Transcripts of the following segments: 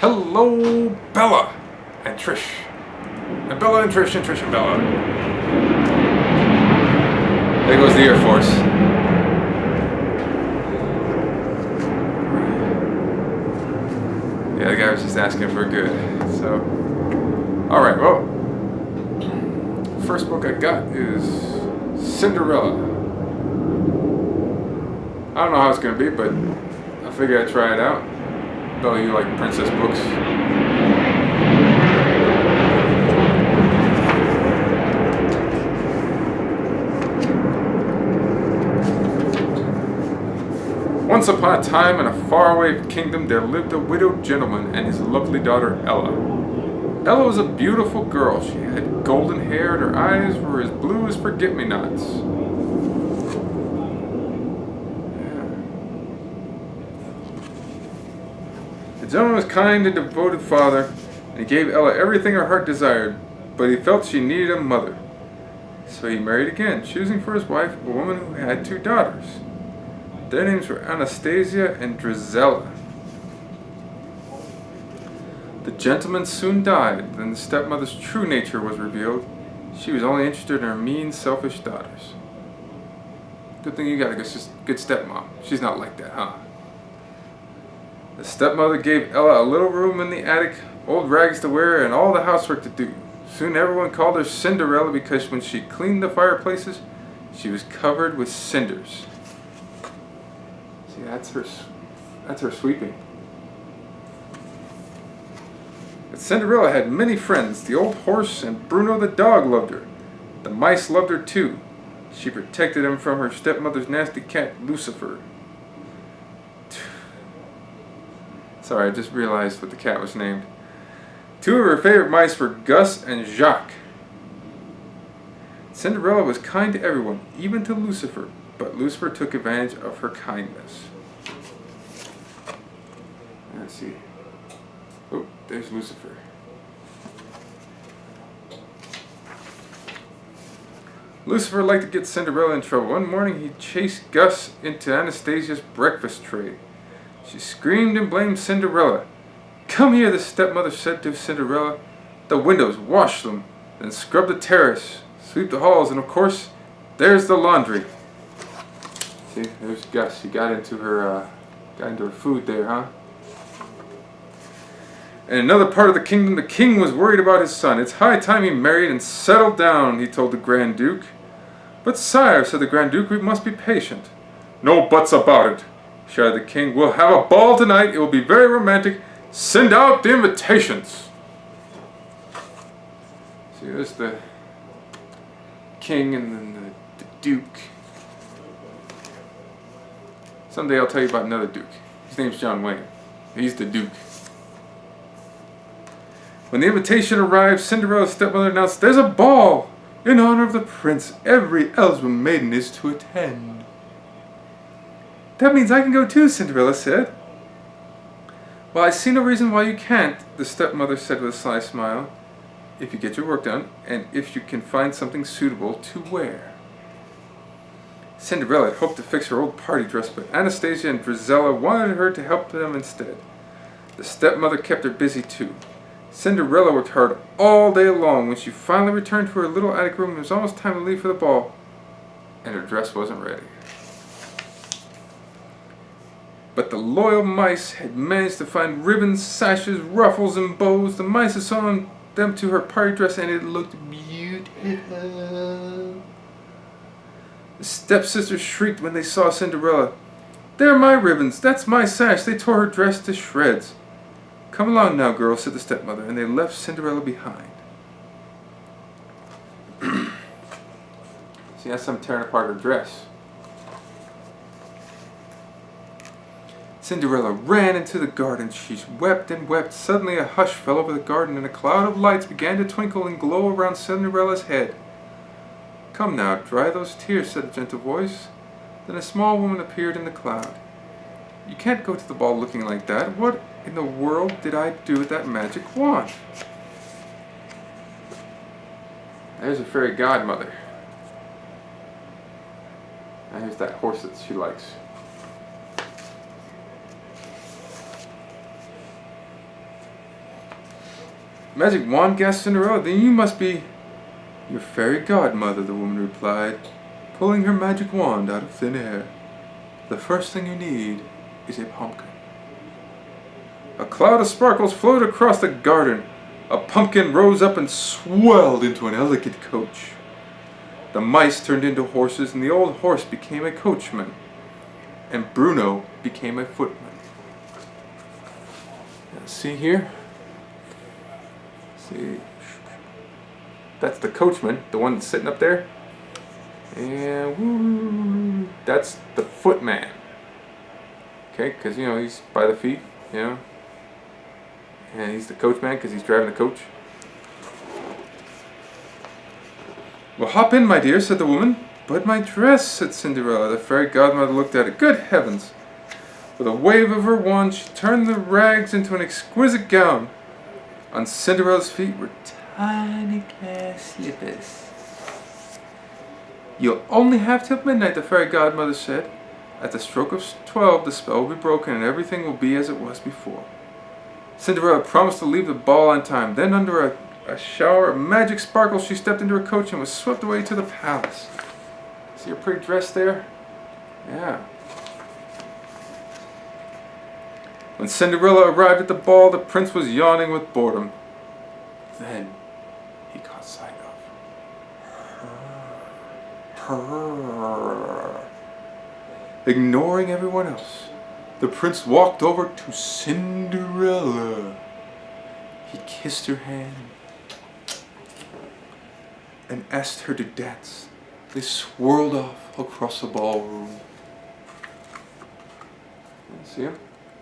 Hello, Bella and Trish. And Bella and Trish and Trish and Bella. There goes the Air Force. Yeah, the guy was just asking for good. So, alright, well, first book I got is Cinderella. I don't know how it's going to be, but I figured I'd try it out. Bella, you like princess books. Once upon a time, in a faraway kingdom, there lived a widowed gentleman and his lovely daughter, Ella. Ella was a beautiful girl. She had golden hair and her eyes were as blue as forget-me-nots. The gentleman was kind and devoted father, and he gave Ella everything her heart desired, but he felt she needed a mother. So he married again, choosing for his wife a woman who had 2 daughters. Their names were Anastasia and Drizella. The gentleman soon died, then the stepmother's true nature was revealed. She was only interested in her mean, selfish daughters. Good thing you got a good stepmom. She's not like that, huh? The stepmother gave Ella a little room in the attic, old rags to wear, and all the housework to do. Soon everyone called her Cinderella because when she cleaned the fireplaces, she was covered with cinders. See, that's her sweeping. But Cinderella had many friends. The old horse and Bruno the dog loved her. The mice loved her too. She protected them from her stepmother's nasty cat, Lucifer. Sorry, I just realized what the cat was named. 2 of her favorite mice were Gus and Jacques. Cinderella was kind to everyone, even to Lucifer, but Lucifer took advantage of her kindness. Let's see. Oh, there's Lucifer. Lucifer liked to get Cinderella in trouble. One morning he chased Gus into Anastasia's breakfast tray. She screamed and blamed Cinderella. "Come here," the stepmother said to Cinderella. "The windows, wash them, then scrub the terrace, sweep the halls, and of course, there's the laundry." See, there's Gus. He got into her food there, huh? In another part of the kingdom, the king was worried about his son. "It's high time he married and settled down," he told the Grand Duke. "But sire," said the Grand Duke, "we must be patient." "No buts about it," shouted the king. "We'll have a ball tonight. It will be very romantic. Send out the invitations." See, there's the king and then the duke. Someday I'll tell you about another duke. His name's John Wayne. He's the duke. When the invitation arrived, Cinderella's stepmother announced, "There's a ball! In honor of the prince, every eligible maiden is to attend." "That means I can go too," Cinderella said. "Well, I see no reason why you can't," the stepmother said with a sly smile, "if you get your work done, and if you can find something suitable to wear." Cinderella had hoped to fix her old party dress, but Anastasia and Drizella wanted her to help them instead. The stepmother kept her busy too. Cinderella worked hard all day long. When she finally returned to her little attic room, it was almost time to leave for the ball, and her dress wasn't ready. But the loyal mice had managed to find ribbons, sashes, ruffles, and bows. The mice had sewn them to her party dress, and it looked beautiful. The stepsisters shrieked when they saw Cinderella. "They're my ribbons. That's my sash. They tore her dress to shreds." "Come along now, girls," said the stepmother, and they left Cinderella behind. See, that's some tearing apart her dress. Cinderella ran into the garden. She wept and wept. Suddenly a hush fell over the garden, and a cloud of lights began to twinkle and glow around Cinderella's head. "Come now, dry those tears," said a gentle voice. Then a small woman appeared in the cloud. "You can't go to the ball looking like that. What in the world did I do with that magic wand?" There's a fairy godmother. And here's that horse that she likes. Magic wand? Gasped Cinderella. Then you must be your fairy godmother, the woman replied, pulling her magic wand out of thin air. The first thing you need is a pumpkin. A cloud of sparkles floated across the garden. A pumpkin rose up and swelled into an elegant coach. The mice turned into horses, and the old horse became a coachman, and Bruno became a footman. Now, see here? See? That's the coachman, the one that's sitting up there. And woo, that's the footman. Okay, because you know he's by the feet, you know. And he's the coachman because he's driving the coach. Well, hop in, my dear, said the woman. But my dress, said Cinderella. The fairy godmother looked at it. Good heavens! With a wave of her wand, she turned the rags into an exquisite gown. On Cinderella's feet were tiny glass slippers. You'll only have till midnight, the fairy godmother said. At the stroke of 12, the spell will be broken and everything will be as it was before. Cinderella promised to leave the ball on time. Then, under a shower of magic sparkles, she stepped into her coach and was swept away to the palace. See her pretty dress there? Yeah. When Cinderella arrived at the ball, the prince was yawning with boredom. Then he caught sight of her. Ignoring everyone else, the prince walked over to Cinderella. He kissed her hand and asked her to dance. They swirled off across the ballroom. See them?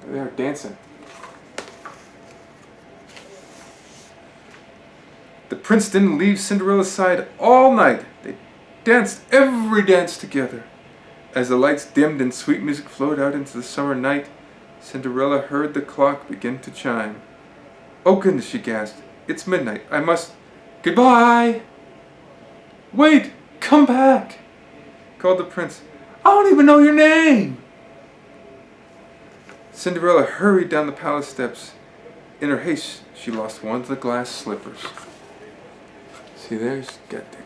They are dancing. The prince didn't leave Cinderella's side all night. They danced every dance together. As the lights dimmed and sweet music flowed out into the summer night, Cinderella heard the clock begin to chime. Oh goodness, she gasped. It's midnight. I must... Goodbye! Wait! Come back! Called the prince. I don't even know your name! Cinderella hurried down the palace steps. In her haste, she lost one of the glass slippers. See, there's got the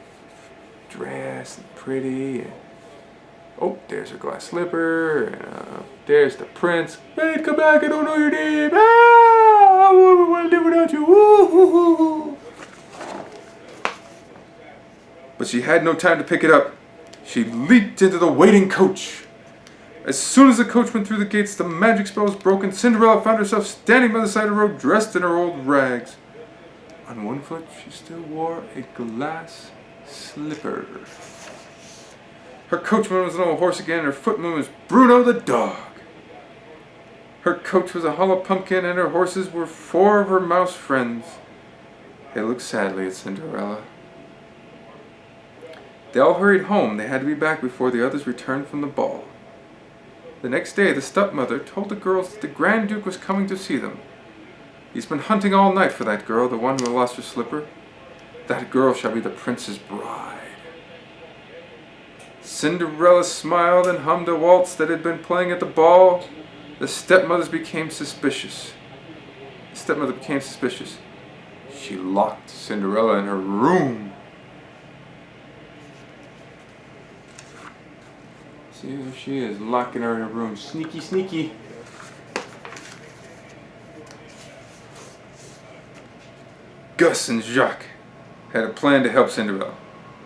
dress and pretty. And oh, there's her glass slipper. And there's the prince. Wait, come back! I don't know your name. Ah! I wouldn't want to live without you. Woo-hoo-hoo-hoo. But she had no time to pick it up. She leaped into the waiting coach. As soon as the coach went through the gates, the magic spell was broken. Cinderella found herself standing by the side of the road, dressed in her old rags. On one foot, she still wore a glass slipper. Her coachman was an old horse again, and her footman was Bruno the dog. Her coach was a hollow pumpkin, and her horses were 4 of her mouse friends. They looked sadly at Cinderella. They all hurried home. They had to be back before the others returned from the ball. The next day, the stepmother told the girls that the Grand Duke was coming to see them. He's been hunting all night for that girl, the one who lost her slipper. That girl shall be the prince's bride. Cinderella smiled and hummed a waltz that had been playing at the ball. The stepmother became suspicious. She locked Cinderella in her room. See, there she is, locking her in her room. Sneaky, sneaky. Gus and Jacques had a plan to help Cinderella.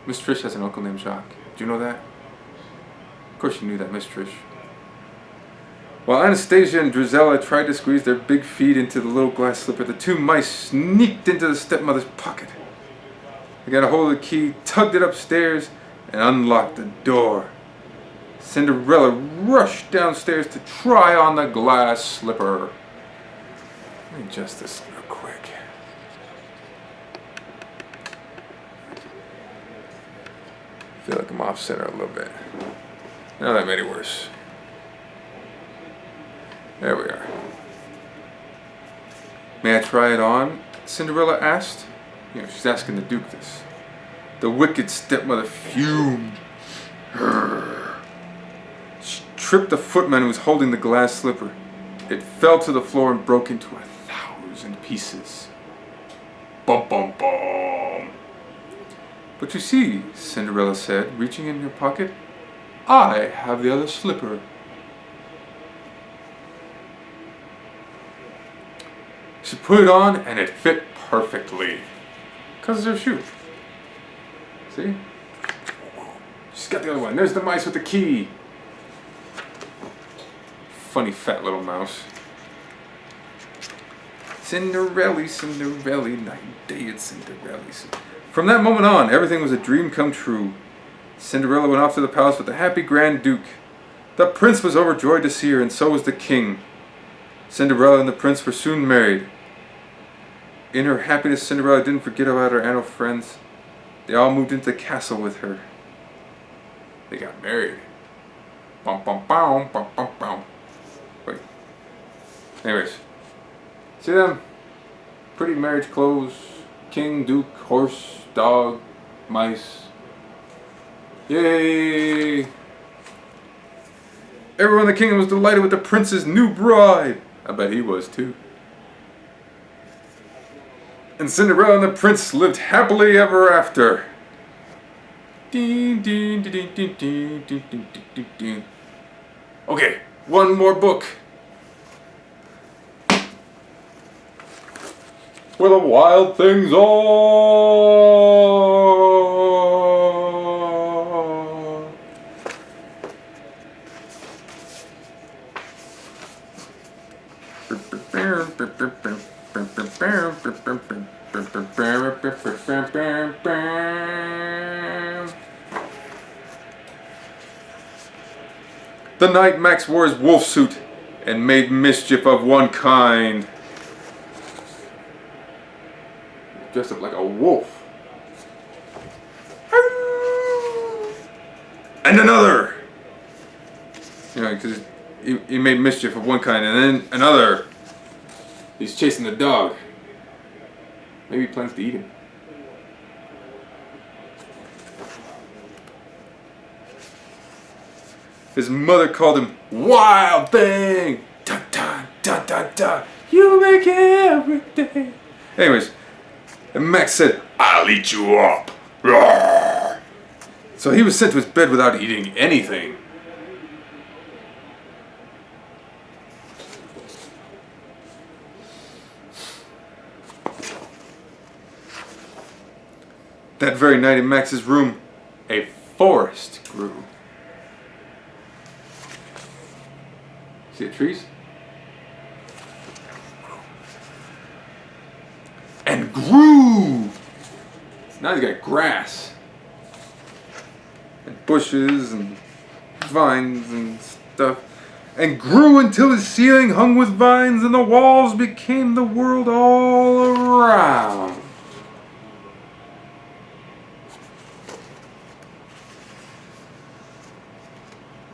Miss Trish has an uncle named Jacques. Do you know that? Of course you knew that, Miss Trish. While Anastasia and Drizella tried to squeeze their big feet into the little glass slipper, the 2 mice sneaked into the stepmother's pocket. They got a hold of the key, tugged it upstairs, and unlocked the door. Cinderella rushed downstairs to try on the glass slipper. Let me adjust this real quick. I feel like I'm off center a little bit. Now that made it worse. There we are. May I try it on? Cinderella asked. You know, she's asking the Duke this. The wicked stepmother fumed. She tripped the footman who was holding the glass slipper. It fell to the floor and broke into 1,000 pieces. Bum bum bum. But you see, Cinderella said, reaching in her pocket, I have the other slipper. She put it on and it fit perfectly. Because it's her shoe. See? She's got the other one. There's the mice with the key. Funny fat little mouse. Cinderella, Cinderella, night and day it's Cinderella. From that moment on, everything was a dream come true. Cinderella went off to the palace with the happy Grand Duke. The prince was overjoyed to see her, and so was the king. Cinderella and the prince were soon married. In her happiness, Cinderella didn't forget about her animal friends. They all moved into the castle with her. They got married. Bum bum bum bum bum bum. Wait. Anyways. See them? Pretty marriage clothes. King, duke, horse, dog, mice. Yay! Everyone in the kingdom was delighted with the prince's new bride. I bet he was too. And Cinderella and the prince lived happily ever after. Okay, one more book. Where the wild things are. The night Max wore his wolf suit and made mischief of one kind. Dressed up like a wolf. And another! You know, because he made mischief of one kind, and then another. He's chasing the dog. Maybe he plans to eat him. His mother called him Wild Thing! Dun dun dun dun dun! You make everything! Anyways, and Max said, I'll eat you up! Roar! So he was sent to his bed without eating anything. That very night in Max's room, a forest grew. See the trees? And grew! Now he's got grass. And bushes and vines and stuff. And grew until his ceiling hung with vines and the walls became the world all around.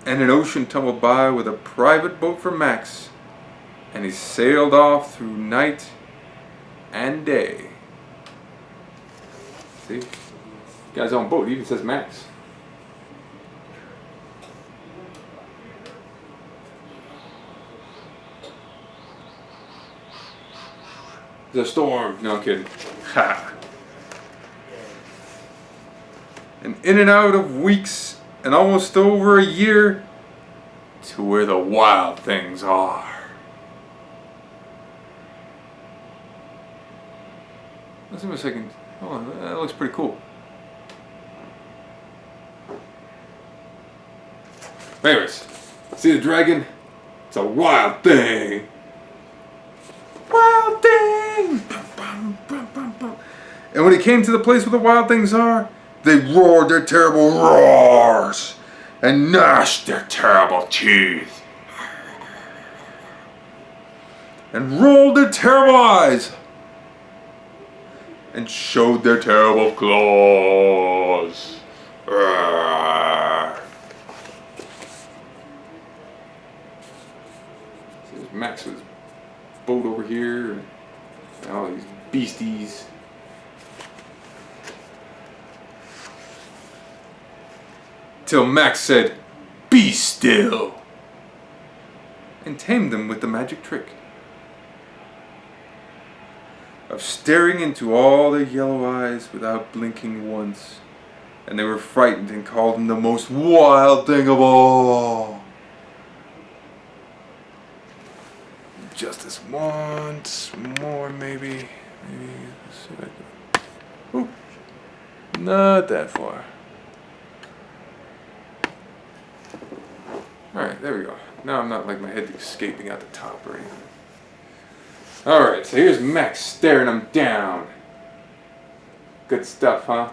And an ocean tumbled by with a private boat for Max, and he sailed off through night and day. See? Guy's on boat, it even says Max. There's a storm. No, I'm kidding. Ha! And in and out of weeks, and almost over a year, to where the wild things are. Let's give me a second. Oh, that looks pretty cool. Anyways, see the dragon? It's a wild thing. Wild thing! And when he came to the place where the wild things are, they roared their terrible roars and gnashed their terrible teeth and rolled their terrible eyes and showed their terrible claws. So there's Max's boat over here and all these beasties. Till Max said, "Be still," and tamed them with the magic trick. of staring into all their yellow eyes without blinking once. And they were frightened and called him the most wild thing of all. Just this once more, maybe. Let's see what I do. Ooh, not that far. Alright, there we go. Now I'm not like my head escaping out the top or anything. Alright, so here's Max staring him down. Good stuff, huh?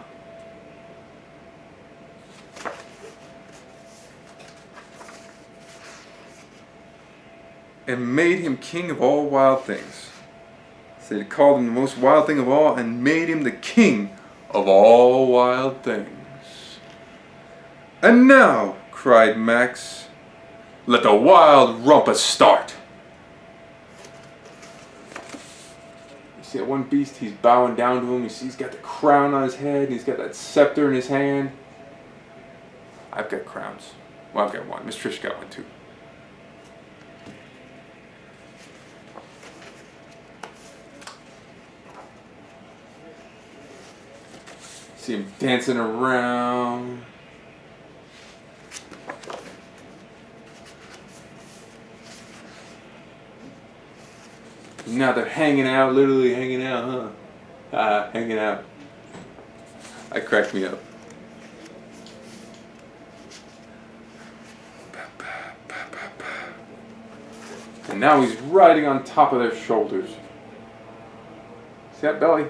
And made him king of all wild things. So they called him the most wild thing of all and made him the king of all wild things. And now, cried Max, let the wild rumpus start. You see that one beast, he's bowing down to him. You see he's got the crown on his head, and he's got that scepter in his hand. I've got crowns. Well, I've got one. Miss Trish got one too. See him dancing around. Now they're hanging out, literally hanging out, huh? Hanging out. That cracked me up. And now he's riding on top of their shoulders. See that belly?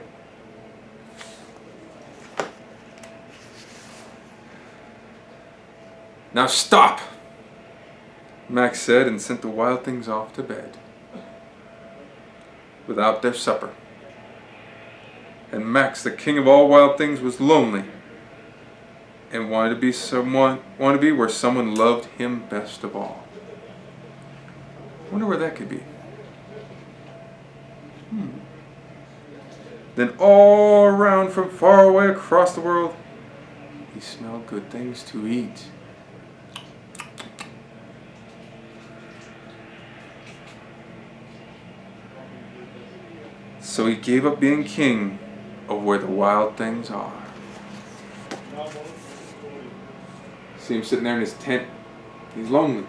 Now stop, Max said, and sent the wild things off to bed without their supper. And Max, the king of all wild things, was lonely and wanted to be where someone loved him best of all. Wonder where that could be. Then all around from far away across the world, he smelled good things to eat. So he gave up being king of where the wild things are. See him sitting there in his tent. He's lonely.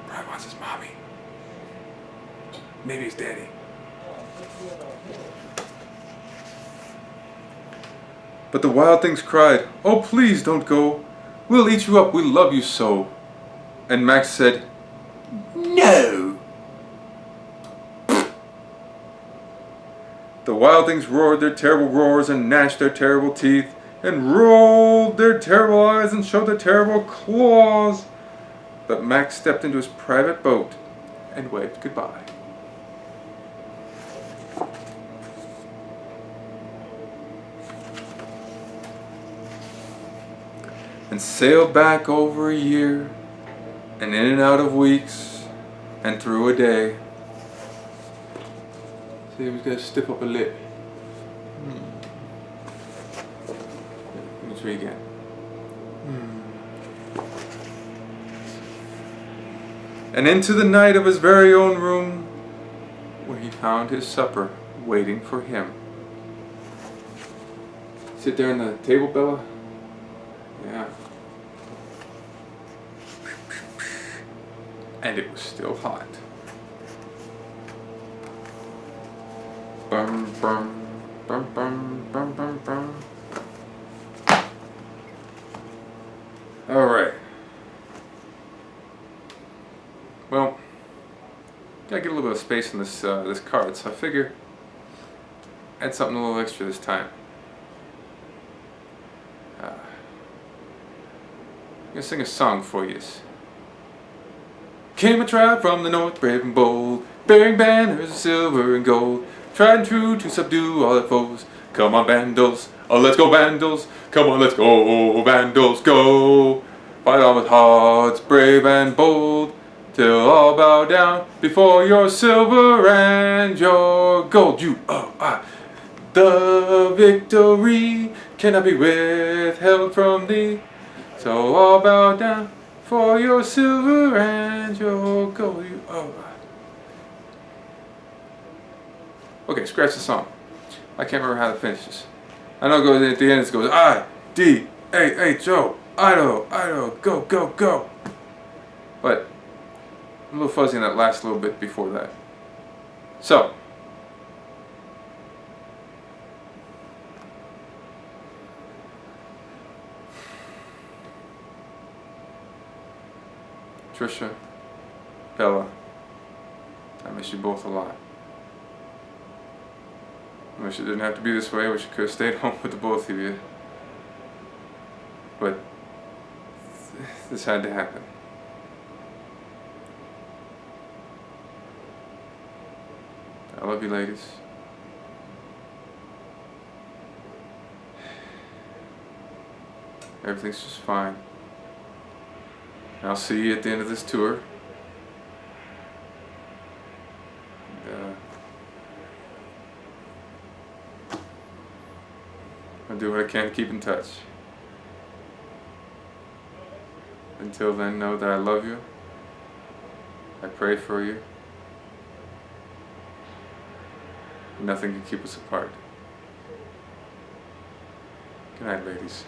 Probably wants his mommy. Maybe his daddy. But the wild things cried, "Oh, please don't go. We'll eat you up. We love you so." And Max said, "No." The wild things roared their terrible roars and gnashed their terrible teeth and rolled their terrible eyes and showed their terrible claws. But Max stepped into his private boat and waved goodbye. And sailed back over a year and in and out of weeks and through a day. See, he's got to stiff up a lip. Let me try again. And into the night of his very own room, where he found his supper waiting for him. Sit there on the table, Bella? Yeah. And it was still hot. Bum, bum, bum, bum, bum, bum, bum. All right. Well, gotta get a little bit of space in this this card, so I figure add something a little extra this time. I'm gonna sing a song for you. Came a tribe from the north, brave and bold, bearing banners of silver and gold, tried and true to subdue all their foes. Come on, Vandals, oh let's go Vandals, come on, let's go Vandals, go! Fight on with hearts brave and bold, till all bow down before your silver and your gold. You, the victory cannot be withheld from thee, so all bow down for your silver and your gold. You, Okay, scratch the song. I can't remember how it finishes. I know it goes at the end. It goes I-D-A-H-O. Idaho, Idaho, go, go, go. But I'm a little fuzzy in that last little bit before that. So, Trisha, Bella, I miss you both a lot. I wish it didn't have to be this way. I wish I could have stayed home with the both of you. But this had to happen. I love you, ladies. Everything's just fine. I'll see you at the end of this tour. And, I'll do what I can to keep in touch. Until then, know that I love you. I pray for you. Nothing can keep us apart. Good night, ladies.